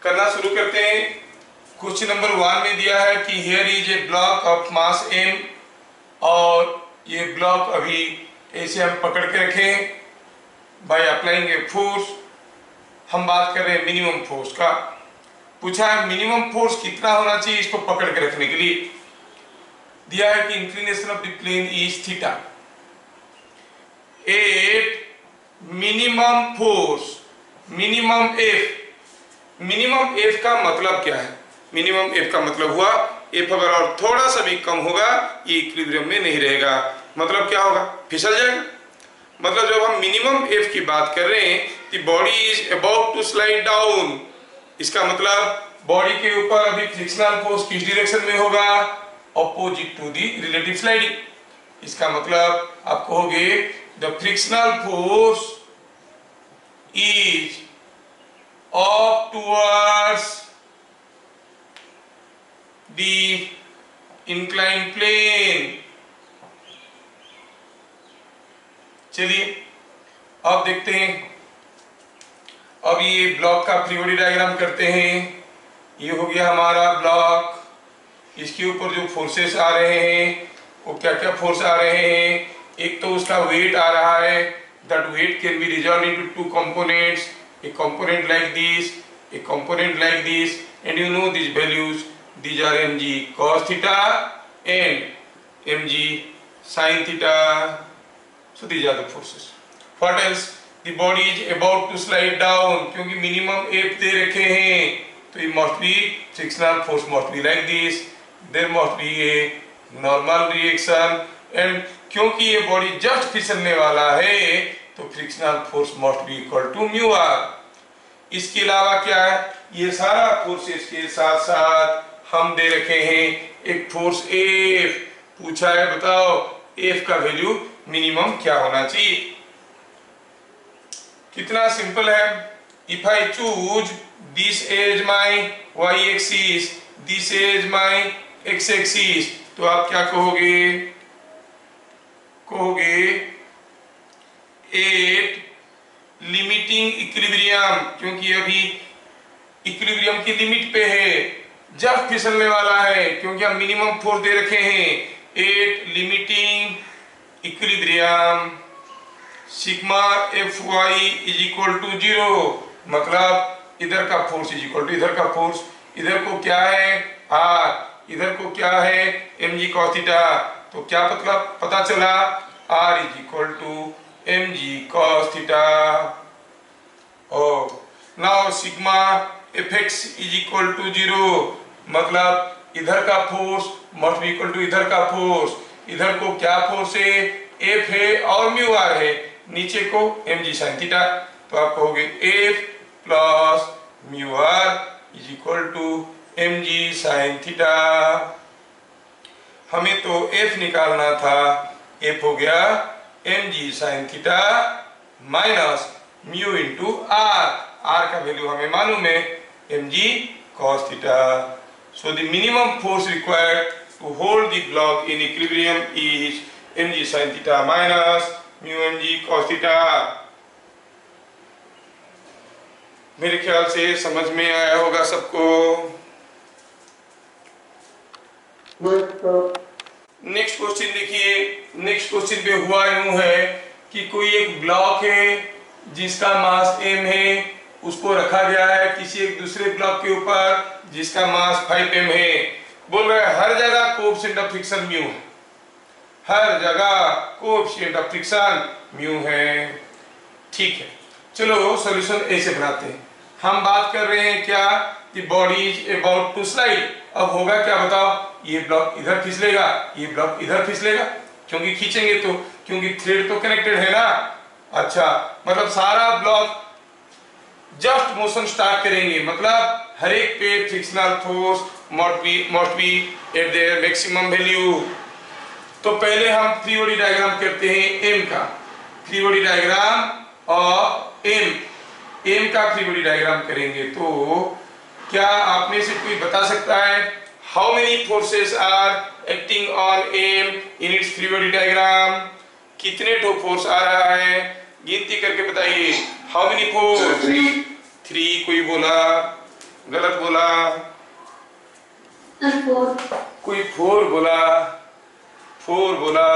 करना शुरू करते हैं। क्वेश्चन नंबर 1 में दिया है कि here is a block of mass m और ये ब्लॉक अभी ऐसे हम पकड़ के रखें बाय अप्लाइंग ए फोर्स। हम बात कर रहे हैं मिनिमम फोर्स का। पूछा है मिनिमम फोर्स कितना होना चाहिए इसको पकड़ के रखने के लिए। दिया है कि inclination of the plane is theta. At minimum force minimum F का मतलब क्या है? मिनिमम एफ का मतलब हुआ एफ अगर और थोड़ा सा भी कम होगा ये इक्विलिब्रियम में नहीं रहेगा। मतलब क्या होगा? फिसल जाएगा। मतलब जब हम मिनिमम एफ की बात कर रहे हैं कि body is about to slide down, इसका मतलब बॉडी के ऊपर अभी फ्रिक्शनल फोर्स किस डायरेक्शन में होगा? Opposite to the relative sliding. इसका मतलब आप कहोगे the frictional force is of towards the inclined plane. चलिए अब देखते हैं। अब ये ब्लॉक का फ्री बॉडी डायग्राम करते हैं। ये हो गया हमारा ब्लॉक। इसके ऊपर जो फोर्सेस आ रहे हैं वो क्या क्या फोर्स आ रहे हैं? एक तो उसका वेट आ रहा है। That weight can be resolve into 2 components, a component like this, a component like this, and you know these values. These are mg cos theta and mg sin theta. So these are the forces. What else? The body is about to slide down. क्योंकि minimum F दे रखे हैं तो ये must be frictional force must be like this. There must be a normal reaction. And क्योंकि ये body just फिसलने वाला है तो frictional force must be equal to mu R. इसके अलावा क्या है? ये सारा फोर्सेस के साथ साथ हम दे रखे हैं एक फोर्स एफ। पूछा है बताओ एफ का वैल्यू मिनिमम क्या होना चाहिए? कितना सिंपल है। If I choose this as my Y axis, this as my X axis, तो आप क्या कहोगे? एट लिमिटिंग इक्विलिब्रियम, क्योंकि अभी इक्विलिब्रियम की लिमिट पे है, जब फिसलने वाला है क्योंकि हम मिनिमम फोर्स दे रखे हैं। At limiting equilibrium sigma F Y is equal to 0। मतलब इधर का फोर्स इज इक्वल टू इधर का फोर्स। इधर को क्या है? आर। इधर को क्या है? M G cos theta. तो क्या मतलब पता चला? R is equal to M G cos theta. और now sigma F X is equal to 0। मतलब इधर का force must be equal to इधर का फोर्स। इधर को क्या फोर्स है? एफ है और म्यू आर है। नीचे को एम जी साइन थीटा। तो आप कहोगे F plus mu R is equal to M G sine theta. हमें तो एफ निकालना था। एफ हो गया M G sine theta minus mu into R. R का वैल्यू हमें मालूम है M G cos theta. So the minimum force required to hold the block in equilibrium is M G sine theta minus mu M G cos theta. मेरे ख्याल से समझ में आया होगा सबको। नेक्स्ट क्वेश्चन देखिए। नेक्स्ट क्वेश्चन पे हुआ यूं है कि कोई एक ब्लॉक है जिसका मास m है, उसको रखा गया है किसी एक दूसरे ब्लॉक के ऊपर जिसका मास 5m है। बोल रहे हैं हर जगह कोएफिशिएंट ऑफ फ्रिक्शन म्यू है। हर जगह कोएफिशिएंट ऑफ फ्रिक्शन म्यू है। ठीक है, चलो सॉल्यूशन ऐसे बनाते हैं। हम बात कर रहे हैं क्या? The body is about to slide. अब होगा क्या बताओ? ये ब्लॉक इधर फिसलेगा, ये ब्लॉक इधर फिसलेगा, क्योंकि खींचेंगे तो, क्योंकि थ्रेड तो कनेक्टेड है ना। अच्छा, मतलब सारा ब्लॉक जस्ट मोशन स्टार्ट करेंगे, मतलब हर एक पे frictional force must B eight there maximum value. तो पहले हम फ्री बॉडी डायग्राम करते हैं एम का। फ्री बॉडी डायग्राम और एम का फ्री बॉडी डायग्राम करेंगे तो क्या आप में से कोई बता सकता है how many forces are acting on M in its free body diagram? कितने ठो फोर्स आ रहा है? गिनती करके बताइए। How many force? 3 कोई बोला, गलत बोला। कोई 4 बोला, 4 बोला,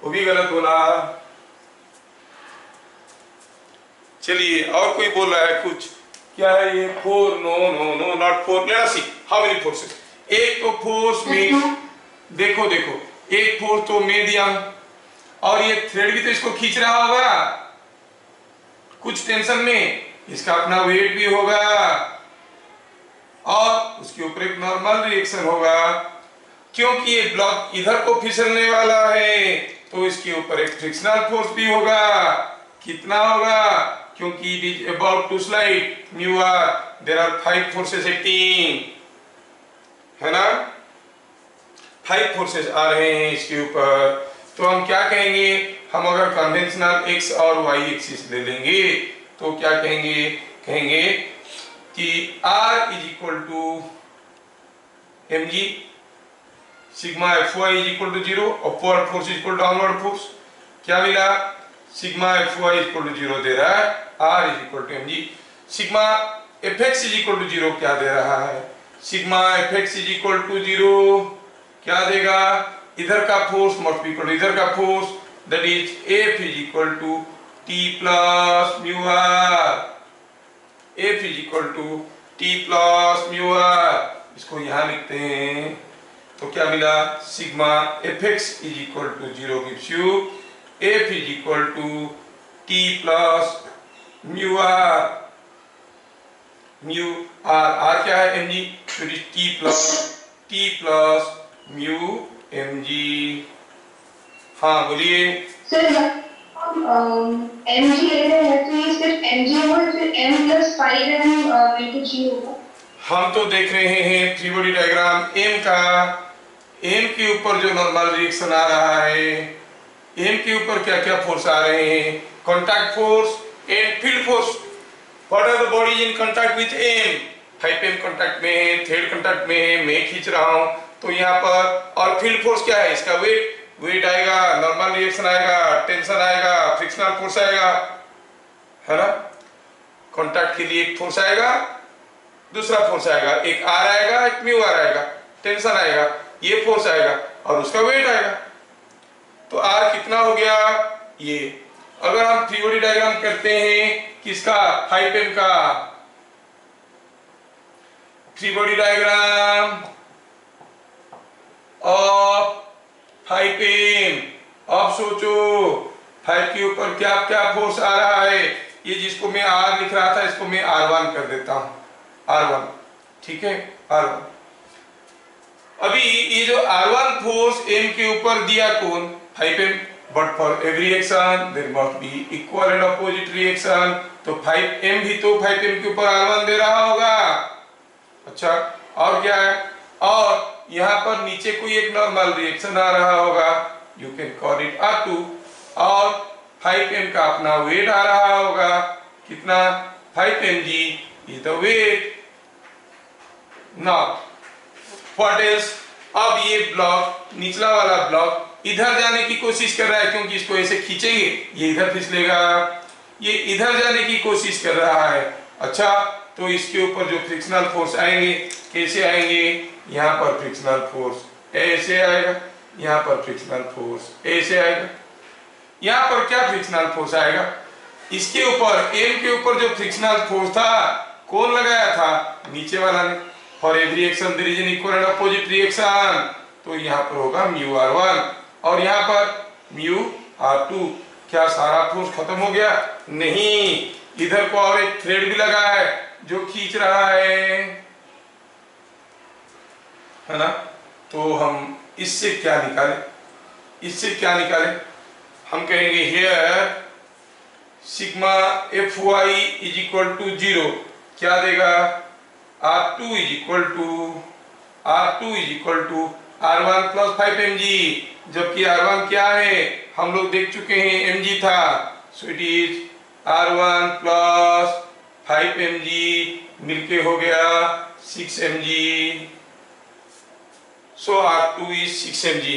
वो भी गलत बोला। चलिए और कोई बोल रहा है कुछ, क्या है ये 4? No no no not 4। Let us see how many forces. एक तो फोर्स में देखो देखो, एक फोर्स तो मीडियम, और ये थ्रेड भी तो इसको खींच रहा होगा कुछ टेंशन में, इसका अपना वेट भी होगा और उसके ऊपर एक नॉर्मल रिएक्शन होगा। क्योंकि ये ब्लॉक इधर को फिसलने वाला है तो इसके ऊपर एक फ्रिक्शनल फोर्स भी होगा। कितना होगा? क्योंकि it is about to slide mu R, there are 5 forces acting, है ना? 5 फोर्सेस आ रहे हैं इसके ऊपर। तो हम क्या कहेंगे, हम अगर कन्वेंशनल एक्स और वाई एक्सिस ले लेंगे तो क्या कहेंगे, कहेंगे कि R is equal to mg sigma fy is equal to 0, upward force is equal to downward force. क्या मिला? Sigma fy is equal to 0 दे रहा है, R is equal to mg। Sigma fx is equal to 0 क्या दे रहा है? Sigma fx is equal to 0 क्या देगा? इधर का force must be equal to इधर का force, that is F is equal to T plus mu R. F is equal to T plus mu R, इसको यहां लिखते हैं। तो क्या मिला? Sigma Fx is equal to 0 gives you F is equal to T plus mu R. Mu R क्या है? mg, तो it is T plus mu mg। हाँ बोलिए सर। mg ले रहे हैं तो ये सिर्फ mg होगा, फिर m plus 5m into g होगा। हम तो देख रहे हैं फ्री बॉडी डायग्राम m का। m के ऊपर जो नॉर्मल रिएक्शन आ रहा है, m के ऊपर क्या क्या फोर्स आ रहे हैं? Contact force and field force. What are the bodies in contact with m? 5m contact में है, थ्रेड कॉन्टैक्ट में है, मैं खींच रहा हूं तो यहाँ पर। और फील्ड फोर्स क्या है? इसका वेट आएगा, नॉर्मल रिएक्शन आएगा, टेंशन आएगा, फ्रिक्शनल फोर्स आएगा, है ना? कॉन्टैक्ट के लिए एक फोर्स आएगा, दूसरा फोर्स आएगा, एक आर आएगा, एक म्यू आर आएगा, टेंशन आएगा, ये फोर्स आएगा और उसका वेट आएगा। तो आर कितना हो गया? ये। अगर हम फ्री बॉडी डायग्राम करते हैं किसका? 5m का free body diagram of 5m। अब सोचो 5 के ऊपर क्या क्या फोर्स आ रहा है? ये जिसको मैं R लिख रहा था इसको मैं R1 कर देता हूं, R1, ठीक है, R1। अभी ये जो R1 फोर्स m के ऊपर दिया कौन? 5m, but for every reaction there must be equal and opposite reaction. तो 5m भी तो 5m के ऊपर R1 दे रहा होगा। अच्छा, और क्या है? और यहाँ पर नीचे कोई एक नॉर्मल रिएक्शन आ रहा होगा, you can call it R2, और 5m का अपना वेट आ रहा होगा। कितना? 5mg is the weight. Now what is? अब ये ब्लॉक, निचला वाला ब्लॉक इधर जाने की कोशिश कर रहा है, क्योंकि इसको ऐसे खींचेंगे ये इधर फिसलेगा, ये इधर जाने की कोशिश कर रहा है। अच्छा, तो इसके ऊपर जो फ्रिक्शनल फोर्स आएंगे कैसे आएंगे? यहाँ पर फ्रिक्शनल फोर्स ऐसे आएगा, यहाँ पर फ्रिक्शनल फोर्स ऐसे आएगा। यहाँ पर क्या फ्रिक्शनल फोर्स आएगा? इसके ऊपर m के ऊपर जो फ्रिक्शनल फोर्स था कौन लगाया था? नीचे वाला ने। For every reaction there is an equal and opposite reaction, तो यहाँ पर होगा म्यू r1 और यहाँ पर म्यू r2। क्या सारा फोर्स खत्म हो गया? नहीं, इधर को और एक थ्रेड भी लगा है जो खींच रहा है ना? तो हम इससे क्या निकालें? इससे क्या निकालें? हम कहेंगे here sigma fy is equal to 0 क्या देगा? R2 is equal to R1 plus 5mg, जबकि R1 क्या है हम लोग देख चुके हैं, mg था। सो it is R1 plus 5mg मिलके हो गया 6mg। So R2 is 6mg.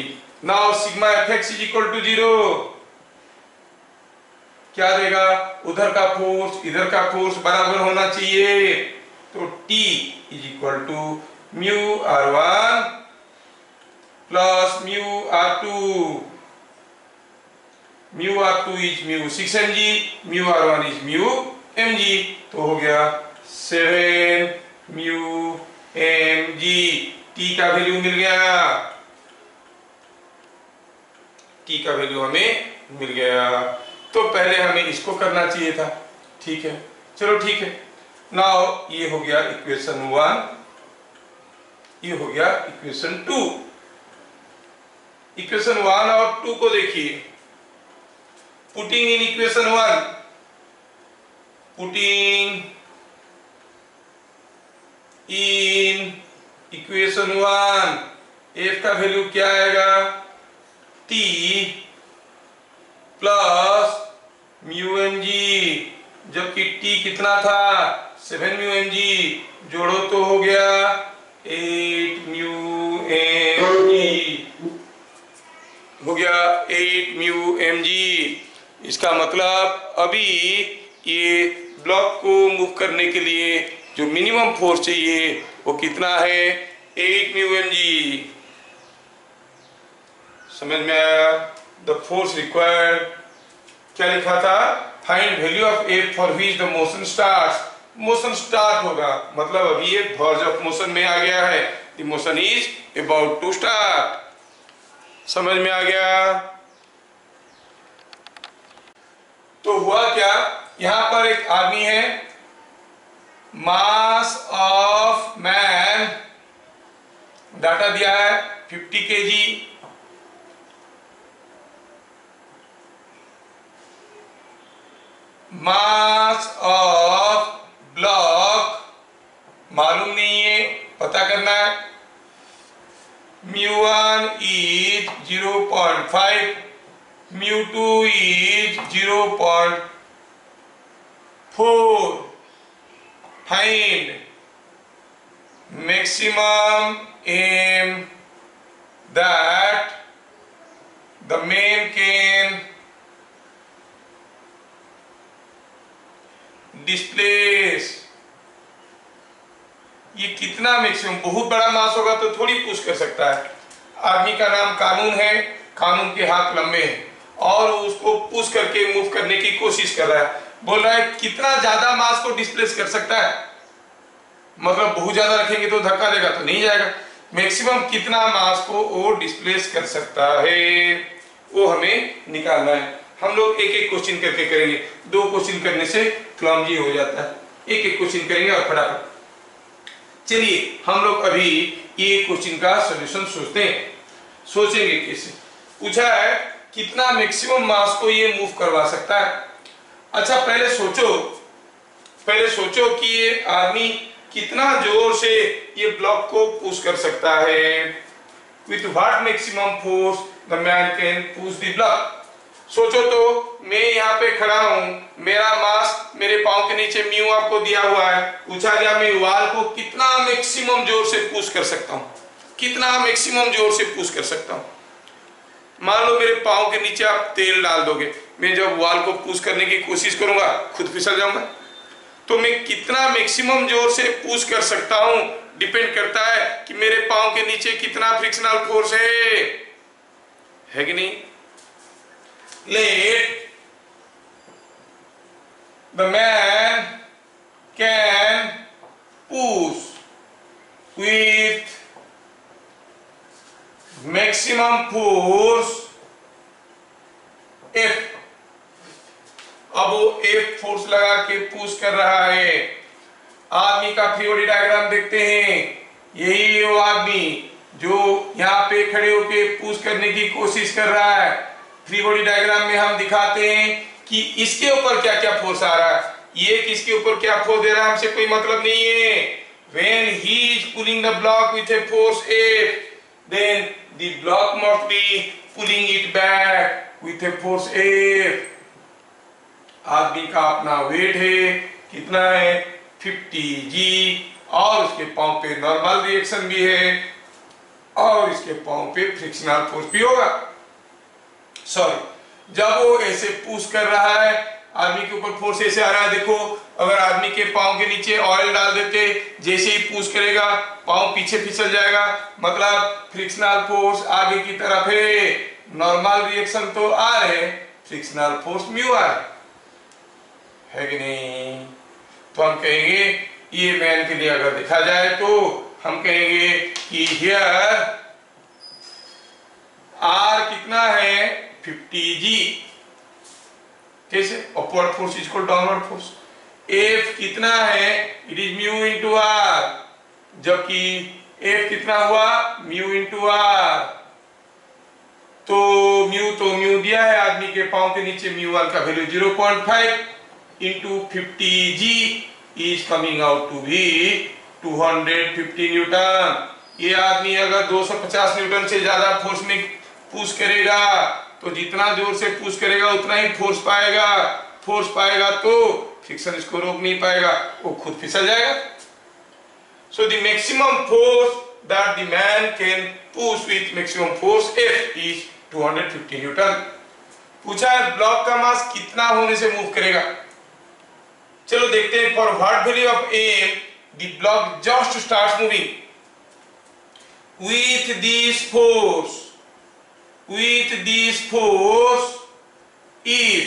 Now sigma fx is equal to 0 क्या देगा? उधर का फोर्स इधर का फोर्स बराबर होना चाहिए, तो T is equal to mu R1 plus mu R2। Mu R2 is mu 6mg, mu R1 is mu mg, तो हो गया 7 म्यू mg। T का वैल्यू मिल गया, T का वैल्यू हमें मिल गया। तो पहले हमें इसको करना चाहिए था, ठीक है, चलो ठीक है। नाउ ये हो गया इक्वेशन 1, ये हो गया इक्वेशन 2। इक्वेशन 1 और 2 को देखिए, putting in equation 1, putting in equation 1, f का वैल्यू क्या आएगा, T प्लस म्यू mg, जबकि T कितना था 7 म्यू mg, जोड़ो तो हो गया 8 म्यू mg, हो गया 8 म्यू mg। इसका मतलब अभी ये ब्लॉक को मूव करने के लिए जो मिनिमम फोर्स चाहिए वो कितना है, 8 म्यू mg। समझ में आया? द फोर्स रिक्वायर्ड, क्या लिखा था, find value of F for which the motion starts. Motion start होगा मतलब अभी ये वर्ज ऑफ मोशन में आ गया है, the motion is about to start. समझ में आ गया? तो हुआ क्या, यहां पर एक आदमी है, मास ऑफ मैन डाटा दिया है 50 kg, मास ऑफ ब्लॉक मालूम नहीं है, पता करना है। μ1 is 0.5, μ2 is 0.4। Find maximum M that the man can displace. ये कितना मैक्सिमम, बहुत बड़ा मास होगा तो थोड़ी पुश कर सकता है। आदमी का नाम कानून है, कानून के हाथ लंबे हैं और उसको पुश करके मूव करने की कोशिश कर रहा है। बोल रहा है कितना ज्यादा मास को डिस्प्लेस कर सकता है, मतलब बहुत ज्यादा रखेंगे तो धक्का देगा तो नहीं जाएगा। मैक्सिमम कितना मास को वो डिस्प्लेस कर सकता है वो हमें निकालना है। हम लोग एक एक क्वेश्चन करके करेंगे, 2 क्वेश्चन करने से क्लमजी हो जाता है, एक एक क्वेश्चन करेंगे और फटाफट। चलिए हम लोग अभी ये क्वेश्चन का सॉल्यूशन सोचते हैं। सोचेंगे कैसे, पूछा है कितना मैक्सिमम मास को ये मूव करवा सकता है। अच्छा पहले सोचो कि ये आदमी कितना जोर से ये ब्लॉक को पुश कर सकता है। With what maximum force the man can push the block. सोचो तो मैं यहाँ पे खड़ा हूँ, मेरा मास मेरे पांव के नीचे म्यू आपको दिया हुआ है, पूछा गया मैं वॉल को कितना मैक्सिमम जोर से पुश कर सकता हूँ, कितना मैक्सिमम जोर से पुश कर सकता हूँ। मान लो मेरे पांव के नीचे आप तेल डाल दोगे, मैं जब वॉल को पुश करने की कोशिश करूंगा खुद फिसल जाऊंगा। तो मैं कितना मैक्सिमम जोर से पुश कर सकता हूँ डिपेंड करता है कि मेरे पांव के नीचे कितना फ्रिक्शनल फोर्स है कि नहीं। Let the man can push with maximum force F। अब वो F फोर्स लगा के पुश कर रहा है। आदमी का फ्री बॉडी डायग्राम देखते हैं, यही है वो आदमी जो यहाँ पे खड़े होके पुश करने की कोशिश कर रहा है। फ्री बॉडी डायग्राम में हम दिखाते हैं कि इसके ऊपर क्या क्या फोर्स आ रहा है, ये किसके ऊपर क्या फोर्स दे रहा है हमसे कोई मतलब नहीं है। When he is pulling the block with a force F, then the block must be pulling it back with a force F। आदमी का अपना वेट है, कितना है 50 G, और उसके पांव पे नॉर्मल रिएक्शन भी है और इसके पांव पे फ्रिक्शनल फोर्स भी होगा। सॉरी, जब वो ऐसे पुश कर रहा है आदमी के ऊपर फोर्स ऐसे आ रहा है, देखो अगर आदमी के पांव के नीचे ऑयल डाल देते, जैसे ही पुश करेगा पांव पीछे फिसल जाएगा, मतलब फ्रिक्शनल फोर्स आगे की तरफ है। नॉर्मल रिएक्शन तो आर है, फ्रिक्शनल फोर्स म्यू आर है कि नहीं। तो हम कहेंगे ये मैन के लिए अगर देखा जाए तो हम कहेंगे कि हियर आर कितना है 50G, कैसे upward force equal downward force. F कितना है, it is mu into R, जबकि एफ कितना हुआ म्यू इंटू आर। तो म्यू दिया है आदमी के पांव के नीचे, म्यू वन का value 0.5 into 50G is coming out to be 250 newton. ये आदमी अगर 250 न्यूटन से ज्यादा फोर्स में पुश करेगा तो जितना जोर से पुश करेगा उतना ही फोर्स पाएगा, फोर्स पाएगा तो फ्रिक्शन इसको रोक नहीं पाएगा, वो खुद फिसल जाएगा। So the maximum force that the man can push with maximum force F is 250 Newton. पूछा है ब्लॉक का मास कितना होने से मूव करेगा। चलो देखते हैं। For what value of am the block just starts moving with this force if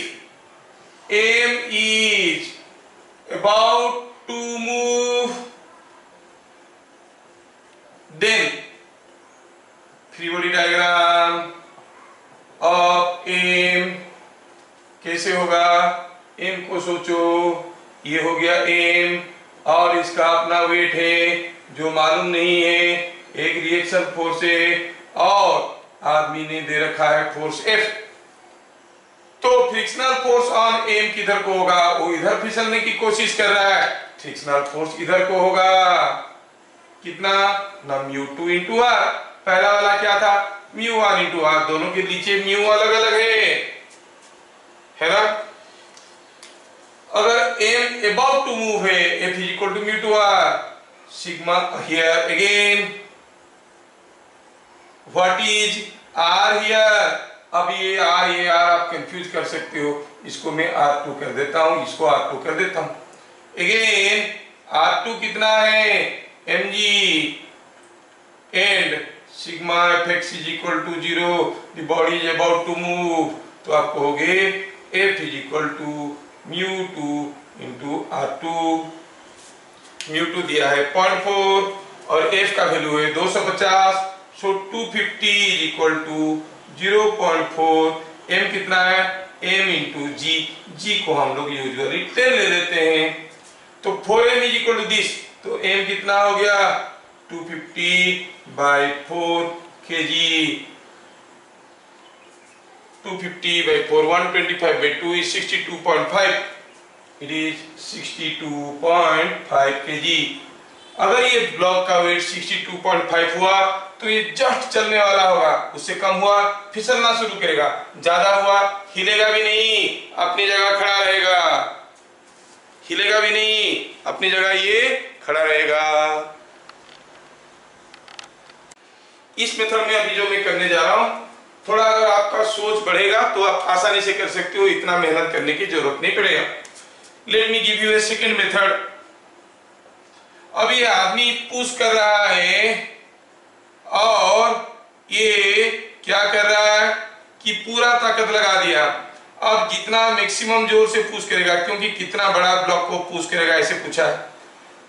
m is about to move, then free body diagram of m कैसे होगा। m को सोचो, ये हो गया m और इसका अपना वेट है जो मालूम नहीं है, एक रिएक्शन फोर्स है और आदमी ने दे रखा है फोर्स F। तो फ्रिक्शनल फोर्स ऑन एम किधर को होगा, वो इधर फिसलने की कोशिश कर रहा है, फ्रिक्शनल फोर्स इधर को होगा। कितना ना μ2 इंटू आर, पहला वाला क्या था μ1 इंटू आर, दोनों के नीचे म्यू अलग अलग है ना। अगर m about to move है, F is equal to μ2 r, sigma here again what is r here। अब ये r आप कंफ्यूज कर सकते हो, इसको मैं r2 कर देता हूं, इसको r2 कर देता हूं। अगेन r2 कितना है mg and sigma fx is equal to 0, the body is about to move, तो आप कहोगे f is equal to μ2 into r2। μ2 दिया है 0.4 और f का वैल्यू है 250, सो 250 is equal to 0.4। m कितना है m इंटू g को हम लोग यूजुअली 10 ले लेते हैं, तो 4m is equal to this, तो m कितना हो गया 250/4 kg। 250/4 125/2 is 62.5, it is 62.5 kg। अगर ये ब्लॉक का वेट 62.5 हुआ तो ये जस्ट चलने वाला होगा, उससे कम हुआ फिसलना शुरू करेगा, ज्यादा हुआ हिलेगा भी नहीं, अपनी जगह खड़ा रहेगा, हिलेगा भी नहीं, अपनी जगह ये खड़ा रहेगा। इस मेथड में अभी जो मैं करने जा रहा हूं, थोड़ा अगर आपका सोच बढ़ेगा तो आप आसानी से कर सकते हो, इतना मेहनत करने की जरूरत नहीं पड़ेगा। Let me give U A second method. अब ये आदमी पुश कर रहा है और ये क्या कर रहा है कि पूरा ताकत लगा दिया। अब जितना मैक्सिमम जोर से पुश करेगा, क्योंकि कितना बड़ा ब्लॉक को पुश करेगा ऐसे पूछा है,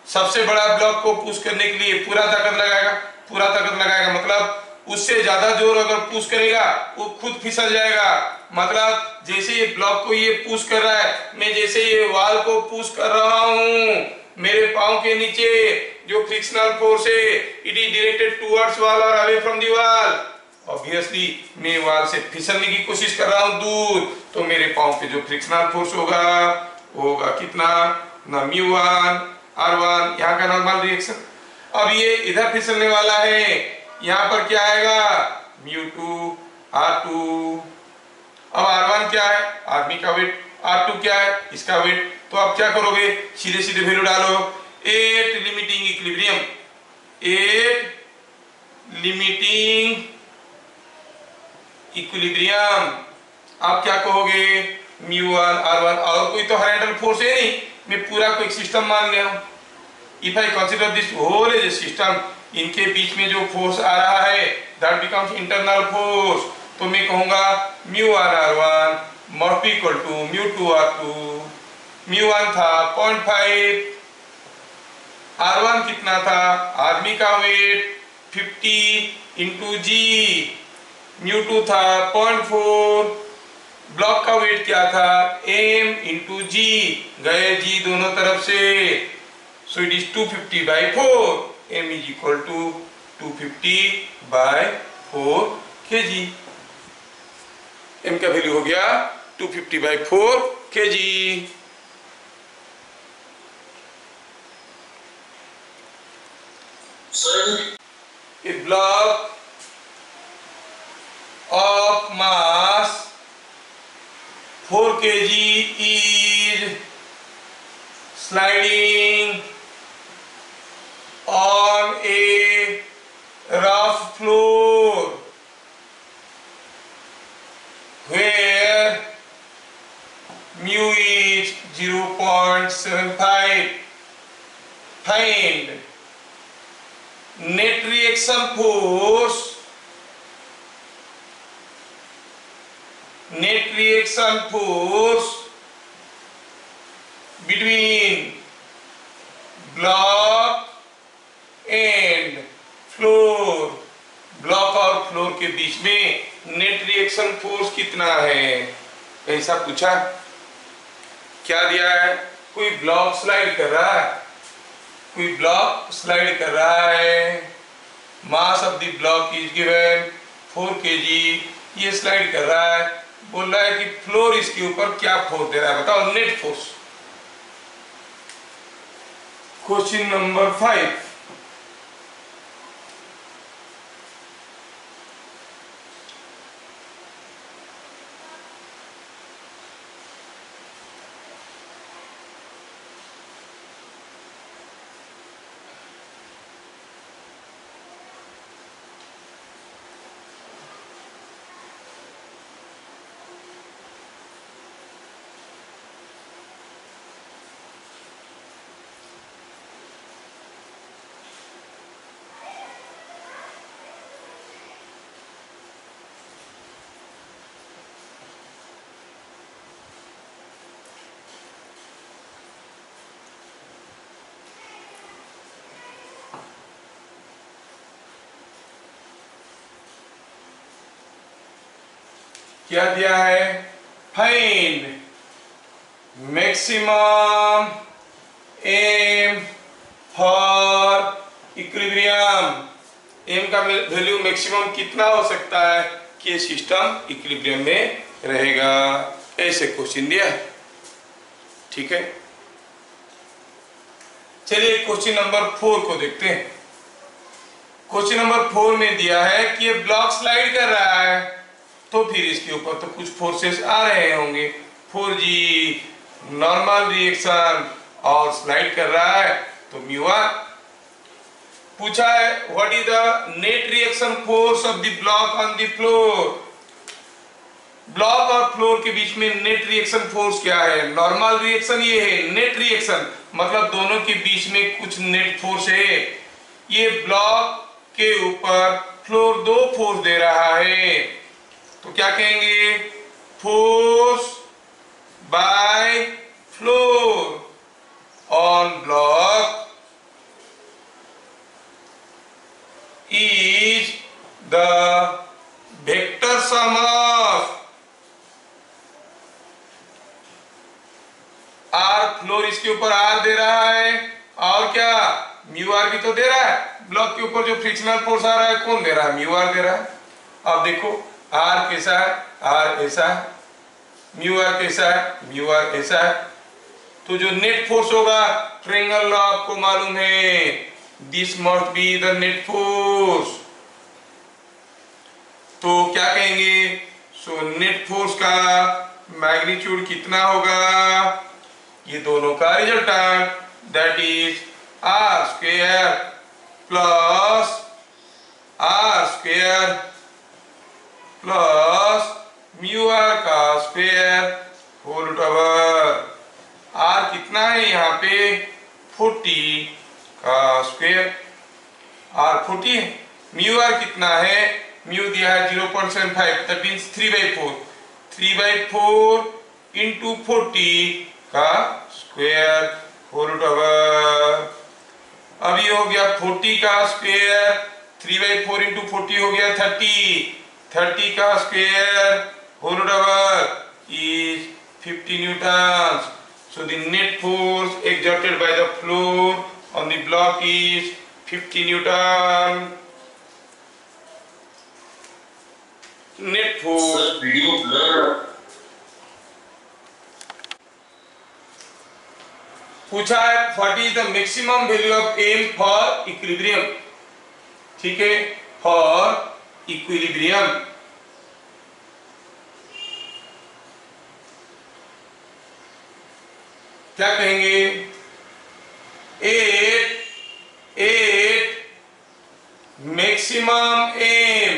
सबसे बड़ा ब्लॉक को पुश करने के लिए पूरा ताकत लगाएगा, पूरा ताकत लगाएगा मतलब उससे ज्यादा जोर अगर पुश करेगा वो खुद फिसल जाएगा। मतलब जैसे ये ब्लॉक को ये पुश कर रहा है, मैं जैसे ये वाल को पुश कर रहा हूं, मेरे पांव के नीचे जो फ्रिक्शनल फोर्स है इट इज डायरेक्टेड टुवर्ड्स वाल और अवे फ्रॉम द वाल। ऑब्वियसली मैं वाल से फिसलने की कोशिश कर रहा हूं दूर, तो मेरे पांव पे जो फ्रिक्शनल फोर्स होगा वो होगा कितना ना μ1 r1, यहाँ का नॉर्मल रिएक्शन। अब ये इधर फिसलने वाला है, यहाँ पर क्या आएगा μ2 r2। अब r1 क्या है आदमी का वेट, r2 क्या है इसका वेट, तो आप क्या करोगे सीधे सीधे वैल्यू डालो। At limiting equilibrium, at limiting equilibrium, आप क्या कहोगे μ1 r1, और कोई तो हॉरिजॉन्टल फोर्स है नहीं, मैं पूरा को एक सिस्टम मान लिया हूं। If I consider this whole as a system, इनके बीच में जो फोर्स आ रहा है दैट बिकम्स इंटरनल फोर्स, तो मैं कहूंगा μ1 r1 must be equal to μ2 r2। μ1 था 0.5, r1 कितना था, आदमी का वेट 50 इंटू जी, μ2 था 0.4, ब्लॉक का वेट क्या था m इंटू जी, गए जी दोनों तरफ से, so it is 250/4, m is equal to 250/4 kg। m का वैल्यू हो गया 250/4 kg। A block of mass 4 kg is sliding on a rough floor where mu is 0.75. Find net reaction force, between block and floor, block और floor के बीच में net reaction force कितना है, ऐसा पूछा। क्या दिया है, कोई ब्लॉक स्लाइड कर रहा है, मास of the block is given 4 kg, ये स्लाइड कर रहा है, बोल रहा है कि फ्लोर इसके ऊपर क्या फोर्स दे रहा है, बताओ नेट फोर्स। क्वेश्चन नंबर 5, क्या दिया है, find maximum M for equilibrium, M का वैल्यू मैक्सिमम कितना हो सकता है कि सिस्टम इक्विलिब्रियम में रहेगा, ऐसे क्वेश्चन दिया। ठीक है, चलिए क्वेश्चन नंबर 4 को देखते हैं। क्वेश्चन नंबर 4 में दिया है कि ये ब्लॉक स्लाइड कर रहा है, तो फिर इसके ऊपर तो कुछ फोर्सेस आ रहे होंगे, 4g नॉर्मल रिएक्शन और स्लाइड कर रहा है तो μ1। पूछा है what is the net reaction force of the block on the floor, block और फ्लोर के बीच में नेट रिएक्शन फोर्स क्या है, नॉर्मल रिएक्शन ये है, नेट रिएक्शन मतलब दोनों के बीच में कुछ नेट फोर्स है, ये ब्लॉक के ऊपर फ्लोर 2 फोर्स दे रहा है, तो क्या कहेंगे, force by floor on block is the vector sum of R, floor इसके ऊपर आर दे रहा है, और क्या μr भी तो दे रहा है, ब्लॉक के ऊपर जो फ्रिक्शनल फोर्स आ रहा है कौन दे रहा है, μr दे रहा है। अब देखो आर कैसा है, आर ऐसा है, μr कैसा है, μr ऐसा है, तो जो नेट फोर्स होगा ट्रायंगल लॉ आपको मालूम है, this must be the net force, तो क्या कहेंगे, सो नेट फोर्स का मैग्नीट्यूड कितना होगा, ये दोनों का resultant that is R square plus R square plus μr का square whole root over R कितना है यहाँ पे 40 का स्क्वायर, आर 40 है। म्यू आर कितना है, म्यू दिया है 0.75, दैट मींस 3/4, 3/4 इंटू 40 का स्क्वायर होल रूट ओवर। अब ये हो गया 40 का स्क्वायर, 3/4 इंटू 40 हो गया 30, 30 का square whole root over is 50 newton. So the net force exerted by the floor on the block is 50 Newton. Net force. Sir, video blur. पूछा है what is the maximum value of m for equilibrium, ठीक है, for equilibrium। क्या कहेंगे, 8 maximum M,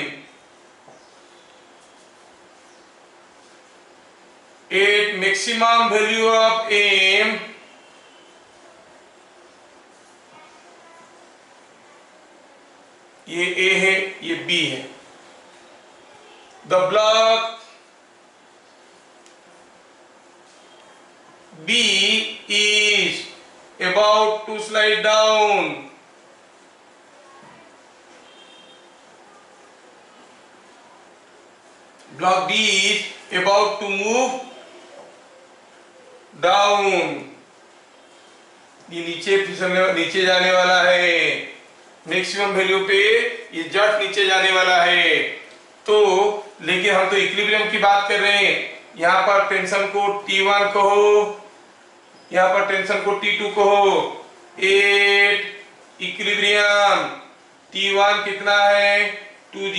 8 maximum value of M ये A है, ये B है। The block B is about to slide down, block B is about to move down, ये नीचे जाने वाला है, मैक्सिमम वैल्यू पे ये जस्ट नीचे जाने वाला है। तो लेकिन हम तो इक्विलिब्रियम की बात कर रहे हैं, यहाँ पर टेंशन को T1 कहो, यहाँ पर टेंशन को T2 कहो। 8 इक्विलिब्रियम, T1 कितना है 2G,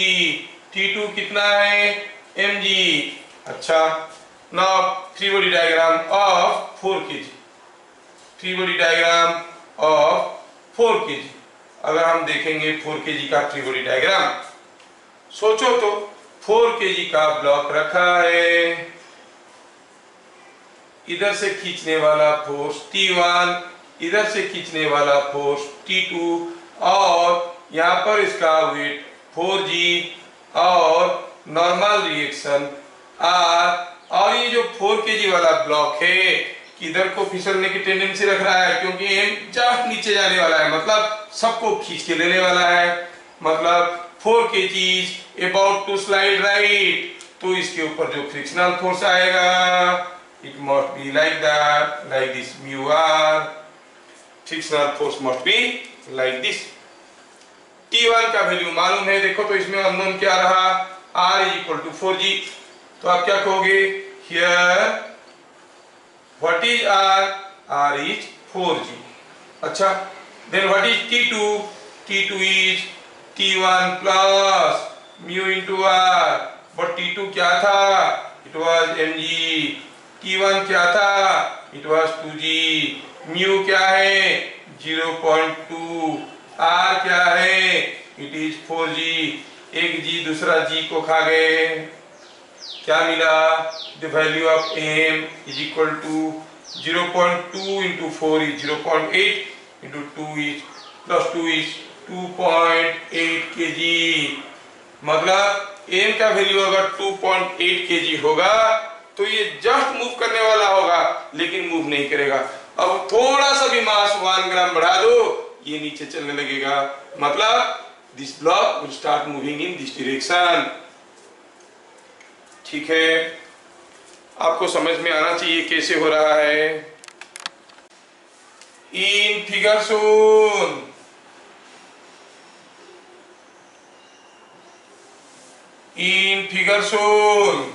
T2 कितना है mg। अच्छा, now free body diagram of 4 kg, free body diagram of 4 kg। अगर हम देखेंगे 4 kg का फ्री बॉडी डायग्राम, सोचो तो 4 kg का ब्लॉक रखा है, इधर से खींचने वाला फोर्स T1, इधर से खींचने वाला फोर्स T2, और यहाँ पर इसका वेट 4G और नॉर्मल रिएक्शन R। और ये जो 4 kg वाला ब्लॉक है किधर को फिसलने की टेंडेंसी रख रहा है, क्योंकि एम जस्ट नीचे जाने वाला है, मतलब सबको खींच के लेने वाला है, मतलब 4 kg about to slide right. तो इसके ऊपर जो फ्रिक्शनल फोर्स आएगा it must be like that, like this mu r, frictional force must be like this। T1 का वैल्यू मालूम है, देखो तो इसमें अननोन क्या रहा, r is equal to 4G। तो आप क्या कहोगे, here what is r, r is 4G। अच्छा, then what is T2, T2 is T1 plus mu into r, but T2 क्या था, it was mg। T1 क्या था, it was 2G, mu क्या है 0.2, R क्या है, it is 4G, एक G दूसरा G को खा गए, क्या मिला, the value of M is equal to 0.2 into 4 is 0.8 into 2 is plus 2 is 2.8 kg। मतलब M का वैल्यू अगर 2.8 kg होगा तो ये जस्ट मूव करने वाला होगा, लेकिन मूव नहीं करेगा। अब थोड़ा सा भी मास 1 ग्राम बढ़ा दो, ये नीचे चलने लगेगा, मतलब this block will start moving in this direction. ठीक है, आपको समझ में आना चाहिए कैसे हो रहा है। In figure shown, in figure shown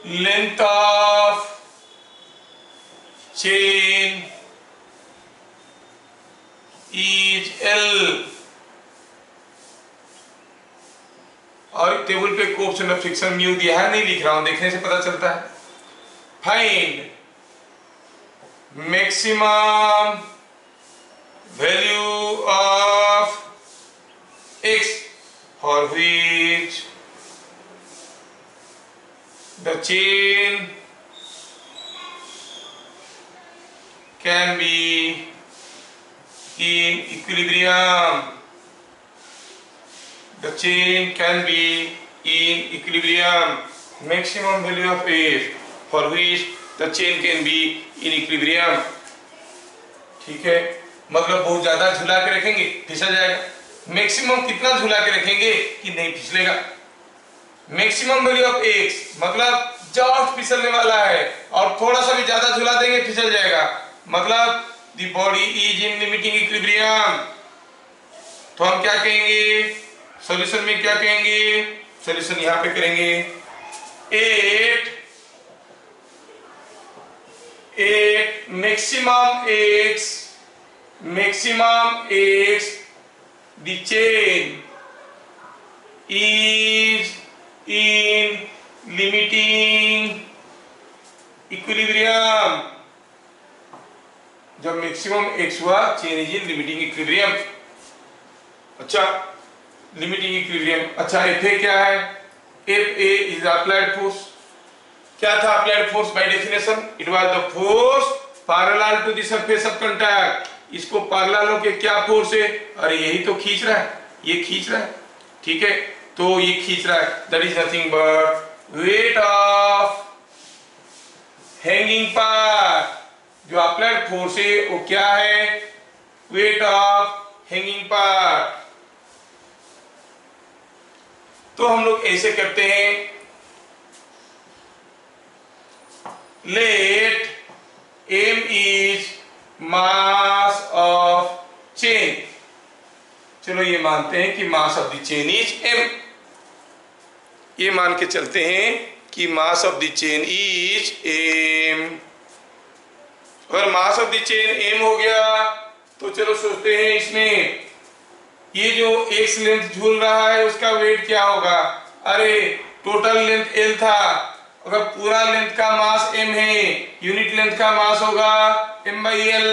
length of chain is L, और टेबल पे कोएफिशिएंट ऑफ फ्रिक्शन म्यू दिया है, नहीं लिख रहा हूं, देखने से पता चलता है। Find maximum value of x for which chain can be in equilibrium. The chain can be in equilibrium. Maximum value of F for which the chain can be in equilibrium. ठीक है, मतलब बहुत ज्यादा झुला के रखेंगे फिसल जाएगा। मैक्सिमम कितना झुला के रखेंगे कि नहीं फिसलेगा। मैक्सिमम वैल्यू ऑफ x मतलब जस्ट फिसलने वाला है, और थोड़ा सा भी ज्यादा झुला देंगे फिसल जाएगा, मतलब the body is in limiting equilibrium. तो हम क्या कहेंगे सॉल्यूशन में, क्या कहेंगे सॉल्यूशन यहां पे करेंगे 8 maximum x the chain is in limiting equilibrium। जब मैक्सिमम x हुआ chain is in limiting equilibrium. अच्छा, लिमिटिंग इक्विलिब्रियम। अच्छा, Fa क्या है? Fa is applied force. क्या था applied force by definition? It was the force parallel to the surface of contact. इसको parallel होके क्या फोर्स है? अरे यही तो खींच रहा है, ये खींच रहा है, ठीक है, तो ये खींच रहा है, that is nothing but weight of hanging part. जो अप्लाइड फोर्स है वो क्या है? Weight of hanging part. तो हम लोग ऐसे करते हैं, let m is mass of chain। चलो ये मानते हैं कि mass of the chain is m। ये मान के चलते हैं कि mass of the chain is m। अगर mass of the chain m हो गया तो चलो सोचते हैं इसमें ये जो x लेंथ झूल रहा है उसका वेट क्या होगा? अरे टोटल लेंथ l था, अगर पूरा लेंथ का मास m है, यूनिट लेंथ का मास होगा m/l।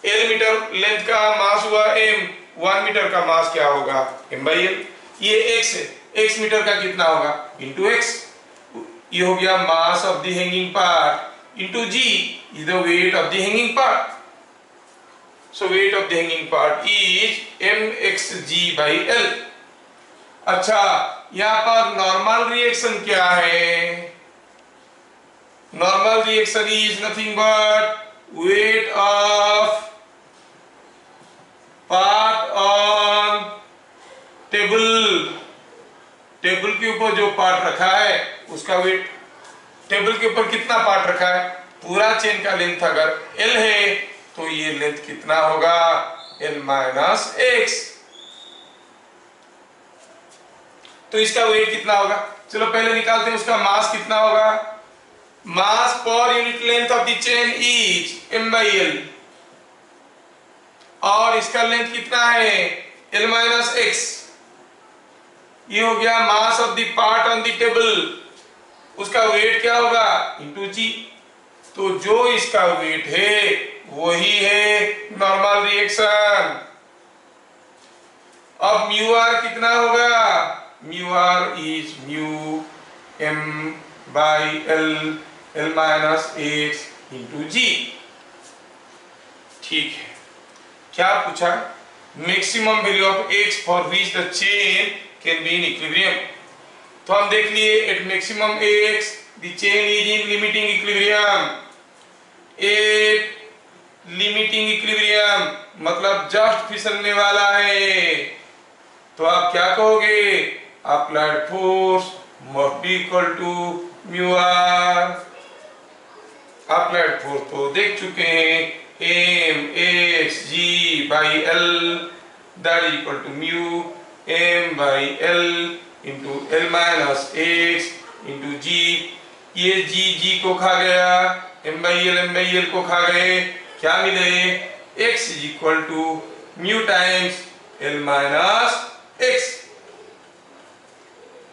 l मीटर लेंथ का मास हुआ m, 1 मीटर का मास क्या होगा? m/l। ये x है, x मीटर का कितना होगा? Into x। ये हो गया mass of the hanging part into g is the weight of the hanging part. So weight of the hanging part is mxg/l। अच्छा, यहाँ पर नॉर्मल रिएक्शन क्या है? Normal reaction is nothing but weight of part on table. Table के ऊपर जो part रखा है उसका वेट। टेबल के ऊपर कितना पार्ट रखा है? पूरा चेन का लेंथ अगर l है तो ये लेंथ कितना होगा? l-x। तो इसका वेट कितना होगा? चलो पहले निकालते हैं उसका मास कितना होगा। Mass per unit length of the chain is m/l, और इसका लेंथ कितना है? l-x। ये हो गया mass of the part on the table, उसका वेट क्या होगा? Into g। तो जो इसका वेट है वही है नॉर्मल रिएक्शन। अब म्यू आर कितना होगा? Mu R is mu m/l, l-x into g। ठीक है, क्या पूछा? Maximum value of x for which the chain can be in equilibrium. तो हम देख लिए at maximum x the chain is in limiting equilibrium. At limiting equilibrium मतलब just फिसलने वाला है, तो आप क्या कहोगे? Applied force must be equal to mu R. Applied force तो देख चुके हैं, mxg/l that is equal to mu m/l into l-x into g। ये g को खा गया, m/l को खा गए, क्या मिले? x is equal to mu times l-x।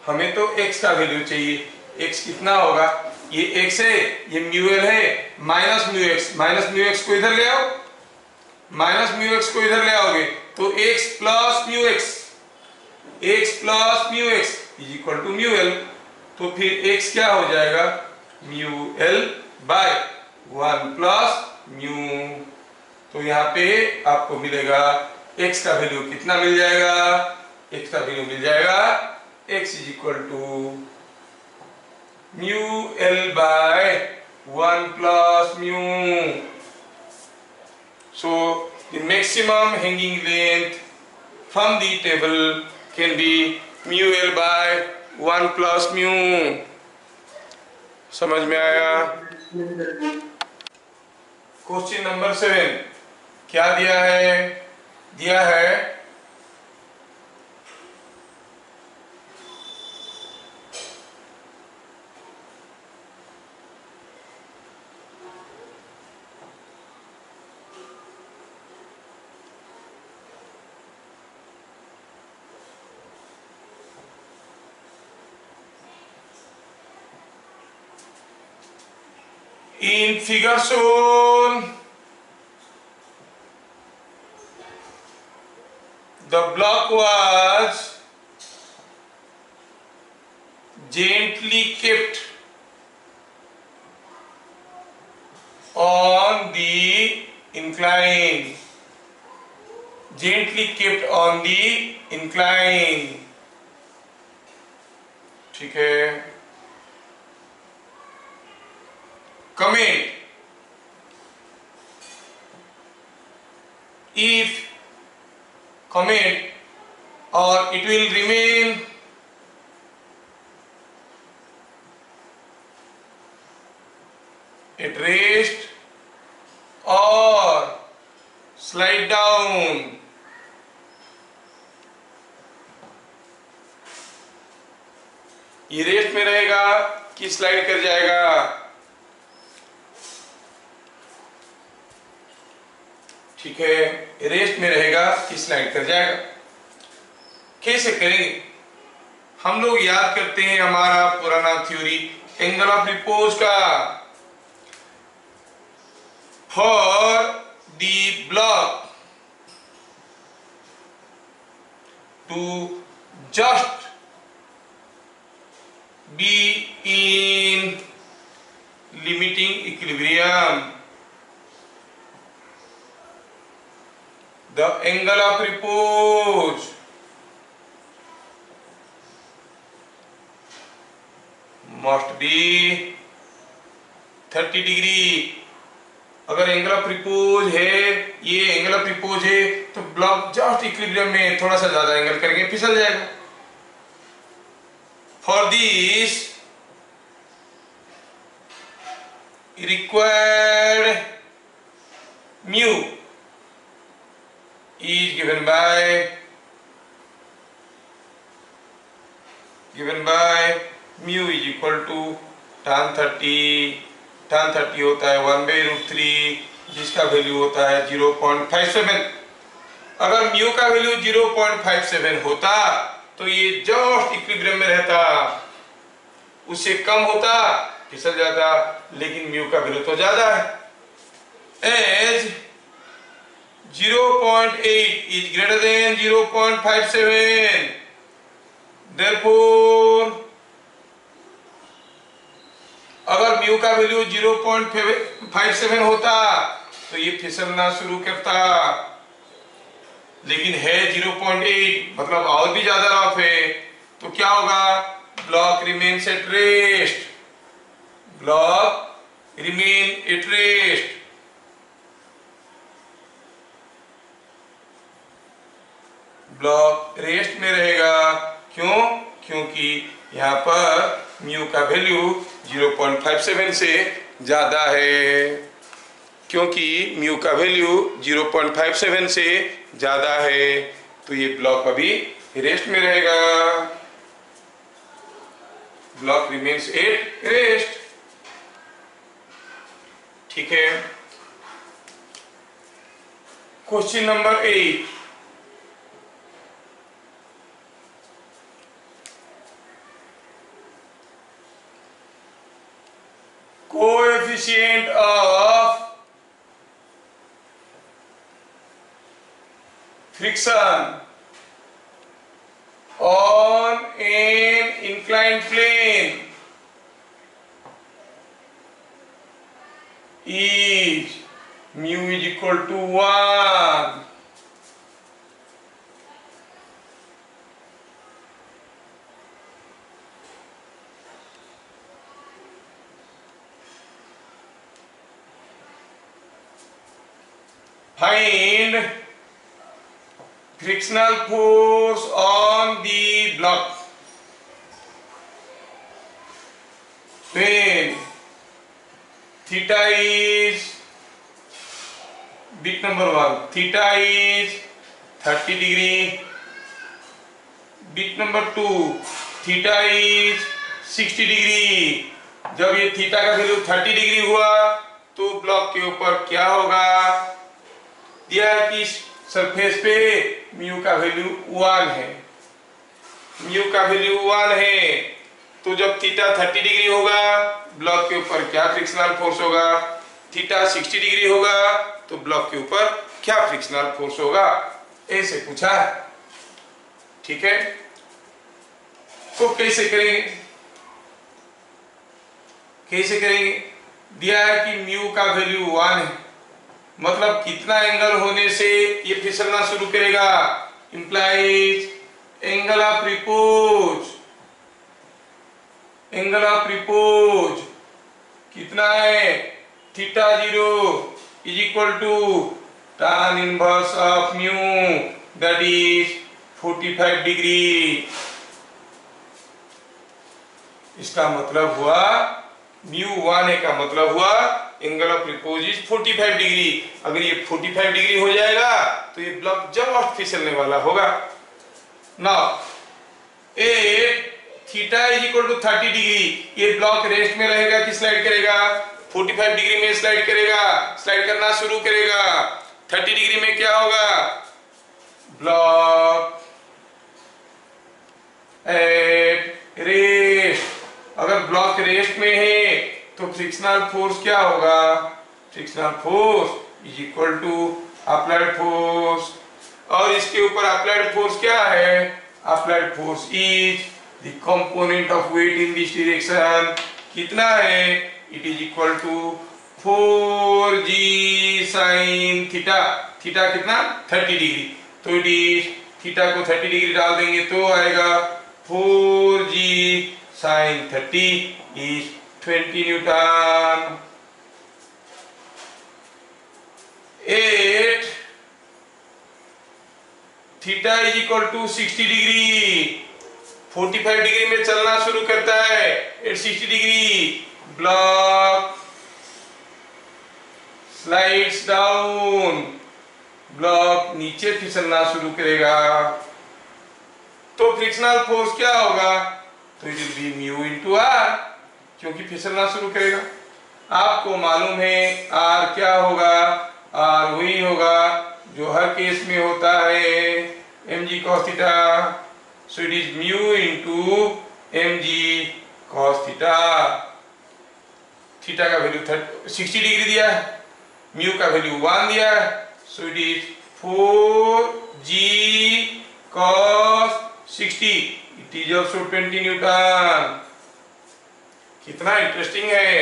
हमें तो x का वैल्यू चाहिए, x कितना होगा? ये x है, ये म्यू l है, माइनस म्यू x को इधर ले आओ, माइनस म्यू x को इधर ले आओगे तो x plus mu x is equal to mu l। तो फिर x क्या हो जाएगा, mu L by 1 plus mu. तो यहाँ पे आपको मिलेगा x का वैल्यू कितना मिल जाएगा, x का वैल्यू मिल जाएगा x is equal to mu L by 1 plus mu. So the maximum hanging length from the table can be mu L by 1 plus mu। समझ में आया? क्वेश्चन नंबर 7 क्या दिया है? दिया है in figure shown the block was gently kept on the incline, gently kept on the incline। ठीक है, comment if comment or it will remain at rest or slide down। ये रेस्ट में रहेगा कि स्लाइड कर जाएगा? ठीक है, रेस्ट में रहेगा कि स्लाइड कर जाएगा। कैसे करेंगे? हम लोग याद करते हैं हमारा पुराना थ्योरी एंगल ऑफ रिपोज का। For the block to just be in limiting equilibrium, the angle of repose must be 30 degree. अगर एंगल ऑफ रिपोज है, ये एंगल ऑफ रिपोज है, तो ब्लॉक जस्ट इक्विलिब्रियम में थोड़ा सा ज्यादा एंगल करके फिसल जाएगा। For this required mu is given by mu is equal to tan 30। tan 30 होता है 1/√3, जिसका वैल्यू होता है 0.57। अगर म्यू का वैल्यू 0.57 होता तो ये जस्ट इक्विलिब्रियम में रहता, उससे कम होता फिसल जाता, लेकिन म्यू का वैल्यू तो ज्यादा है। As 0.8 is greater than 0.57, therefore अगर म्यू का वैल्यू 0.57 होता तो ये फिसलना शुरू करता, लेकिन है 0.8, मतलब और भी ज्यादा रफ है। तो क्या होगा? Block remains at rest, block remain at rest. Block rest में रहेगा। क्यों? क्योंकि यहाँ पर म्यू का वैल्यू 0.57 से ज्यादा है। क्योंकि म्यू का वैल्यू 0.57 से ज्यादा है, तो ये ब्लॉक अभी रेस्ट में रहेगा। Block remains at rest. ठीक है, question number 8। coefficient of friction on an inclined plane equal to 1। Find frictional force on the block when theta is, bit number 1, theta is 30 degree, bit number 2, theta is 60 degree। जब ये theta का value 30 degree हुआ तो block के ऊपर क्या होगा? दिया है कि सरफेस पे म्यू का वैल्यू 1 है, म्यू का वैल्यू 1 है। तो जब थीटा 30 डिग्री होगा ब्लॉक के ऊपर क्या फ्रिक्शनल फोर्स होगा? थीटा 60 डिग्री होगा तो ब्लॉक के ऊपर क्या फ्रिक्शनल फोर्स होगा? ऐसे पूछा है, ठीक है। तो कैसे करेंगे, कैसे करेंगे? दिया है कि म्यू का वैल्यू 1 है, मतलब कितना एंगल होने से ये फिसलना शुरू करेगा? Implies angle of repose, angle of repose कितना है? Theta 0 is equal to tan inverse of mu, that is 45 degree. इसका मतलब हुआ म्यू 1 का मतलब हुआ angle of repose is 45 degree. अगर ये 45 डिग्री हो जाएगा तो ये ब्लॉक जस्ट फिसलने वाला होगा। Now a theta is equal to 30 degree, ये ब्लॉक रेस्ट में रहेगा कि स्लाइड करेगा? 45 डिग्री में स्लाइड करेगा, स्लाइड करना शुरू करेगा। 30 डिग्री में क्या होगा? Block at rest. अगर ब्लॉक रेस्ट में है तो फ्रिक्शनल फोर्स क्या होगा? Frictional force is equal to applied force, और इसके ऊपर अप्लाइड फोर्स क्या है? Applied force is the component of weight in this direction. कितना है? It is equal to 4g sin theta. Theta कितना? 30 डिग्री। तो इट इज, थीटा को 30 डिग्री डाल देंगे तो आएगा 4g sin 30 is 20 newton. 8 theta is equal to 60 degree, 45 degree में चलना शुरू करता है at 60 degree, block slides down, block नीचे फिसलना शुरू करेगा। तो फ्रिक्शनल फोर्स क्या होगा? तो it will be mu into R, क्योंकि फिसलना शुरू करेगा। आपको मालूम है आर क्या होगा? आर वही होगा जो हर केस में होता है mg cos theta. So it is mu into mg cos theta. Theta का वैल्यू 60 डिग्री दिया है, म्यू का वैल्यू 1 दिया है, सो it is 4g cos 60, it is also 20 Newton. कितना इंटरेस्टिंग है।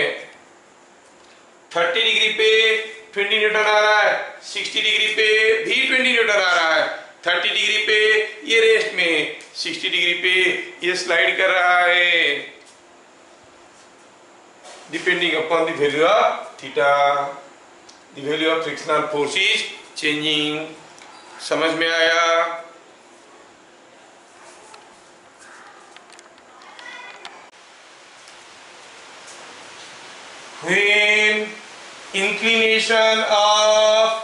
30 डिग्री पे 20 न्यूटन आ रहा है, 60 डिग्री पे भी 20 न्यूटन आ रहा है। 30 डिग्री पे ये रेस्ट में, 60 डिग्री पे ये स्लाइड कर रहा है, depending upon the value of theta. The value of frictional force is changing. समझ में आया? When inclination of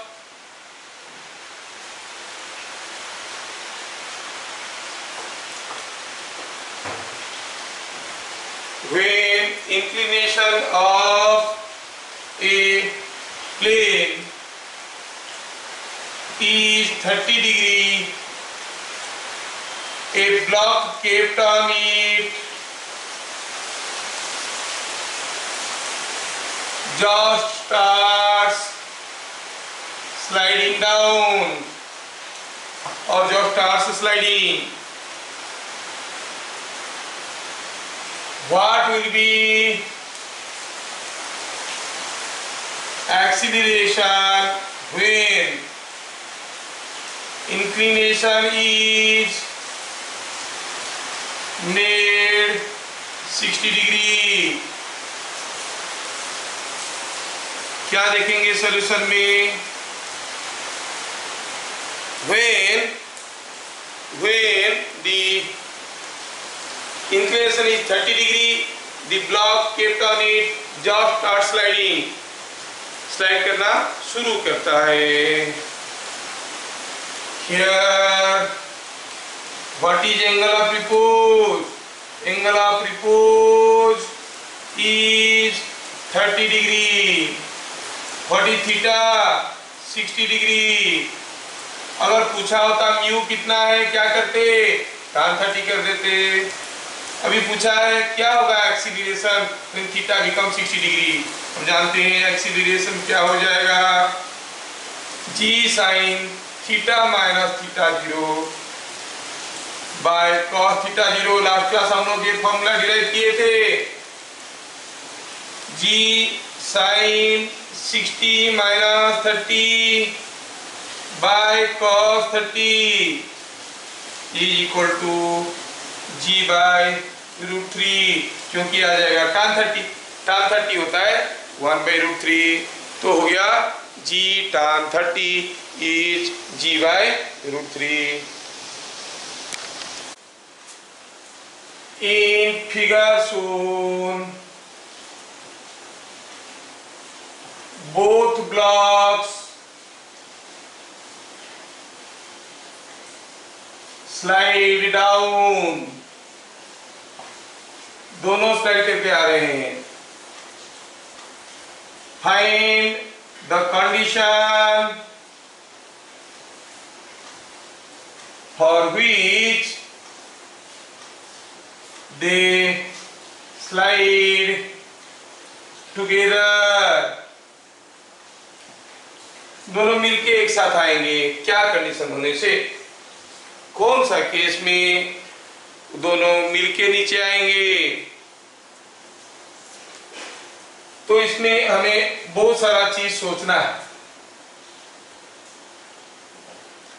a plane is 30 degree, a block kept on it just starts sliding down or just starts sliding, what will be acceleration when inclination is made 60 degree. क्या देखेंगे solution में? when the inclination is 30 degree, the block kept on it just start sliding, slide करना शुरू करता है। Here what is angle of repose? Angle of repose is 30 degree. What is theta? 60 degree. अगर पूछा होता म्यू कितना है, क्या करते? tan 30 कर देते। अभी पूछा है क्या होगा acceleration when theta become 60 degree. हम जानते हैं एक्सीलरेशन क्या हो जाएगा, g sin theta minus theta 0 by cos theta 0। Last class हम लोग ये फॉर्मूला डिराइव किए थे, g sin 60 minus 30 by cos 30 is equal to g by √3, क्योंकि आ जाएगा tan 30 होता है 1/√3, तो हो गया g tan 30 is g by √3। In figure shown, both blocks slide down, दोनों स्लाइड करके आ रहे हैं। Find the condition for which they slide together, दोनों मिलके एक साथ आएंगे। क्या कंडीशन होने से, कौन सा केस में दोनों मिलके नीचे आएंगे? तो इसमें हमें बहुत सारा चीज सोचना है।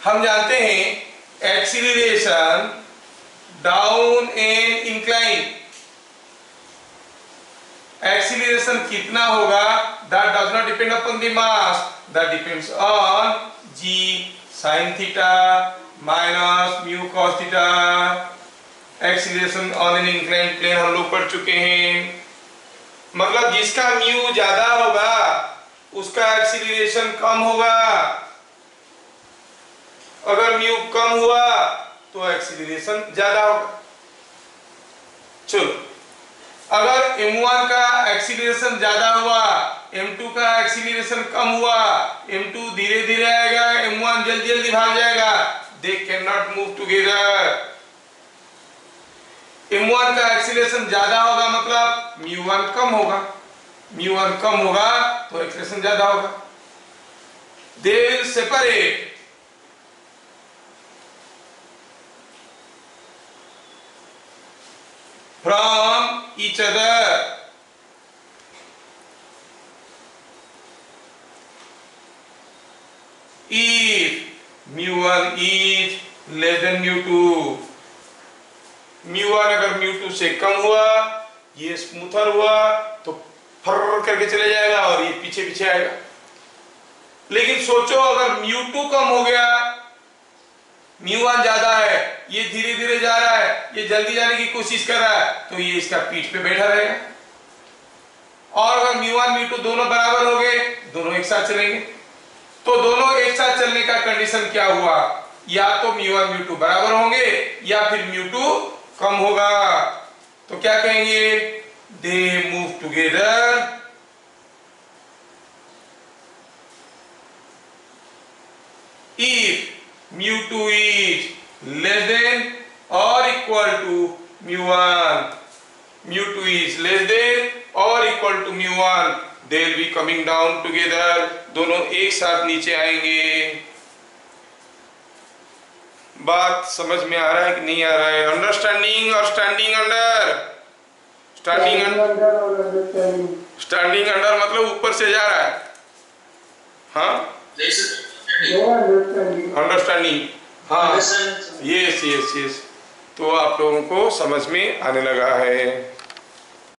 हम जानते हैं acceleration down and incline, acceleration कितना होगा that does not depend upon the mass, that depends on g sin theta minus mu cos theta. Acceleration on an inclined plane हम लोग पढ़ चुके हैं, मतलब जिसका म्यू ज्यादा होगा उसका एक्सीलरेशन कम होगा, अगर म्यू कम हुआ तो एक्सीलरेशन ज्यादा होगा। चलो, अगर m1 का एक्सीलरेशन ज्यादा हुआ, m2 का एक्सीलरेशन कम हुआ, m2 धीरे धीरे आएगा, m1 जल्दी जल्दी भाग जाएगा, they can not move together. m1 का एक्सीलरेशन ज्यादा होगा मतलब μ1 कम होगा, μ1 कम होगा तो एक्सीलरेशन ज्यादा होगा। They will separate from each other if μ1 is less than μ2। μ1 अगर μ2 से कम हुआ, ये स्मूथर हुआ तो फर करके चले जाएगा और ये पीछे पीछे आएगा। लेकिन सोचो अगर μ2 कम हो गया, μ1 ज्यादा है, ये धीरे धीरे जा रहा है, ये जल्दी जाने की कोशिश कर रहा है, तो ये इसका पीठ पे बैठा रहेगा। और अगर μ1 μ2 दोनों बराबर हो गए, दोनों एक साथ चलेंगे, तो दोनों एक साथ चलने का कंडीशन क्या हुआ, या तो μ1 μ2 बराबर होंगे या फिर μ2 कम होगा। तो क्या कहेंगे, they move together if μ2 is less than or equal to μ1, μ2 is less than or equal to μ1, they will be coming down together, दोनों एक साथ नीचे आएंगे। बात समझ में आ रहा है कि नहीं आ रहा है? अंडरस्टैंडिंग और स्टैंडिंग अंडर, स्टैंडिंग अंडर मतलब ऊपर से जा रहा है, हाँ अंडरस्टैंडिंग, हाँ, यस यस यस, तो आप लोगों को समझ में आने लगा है।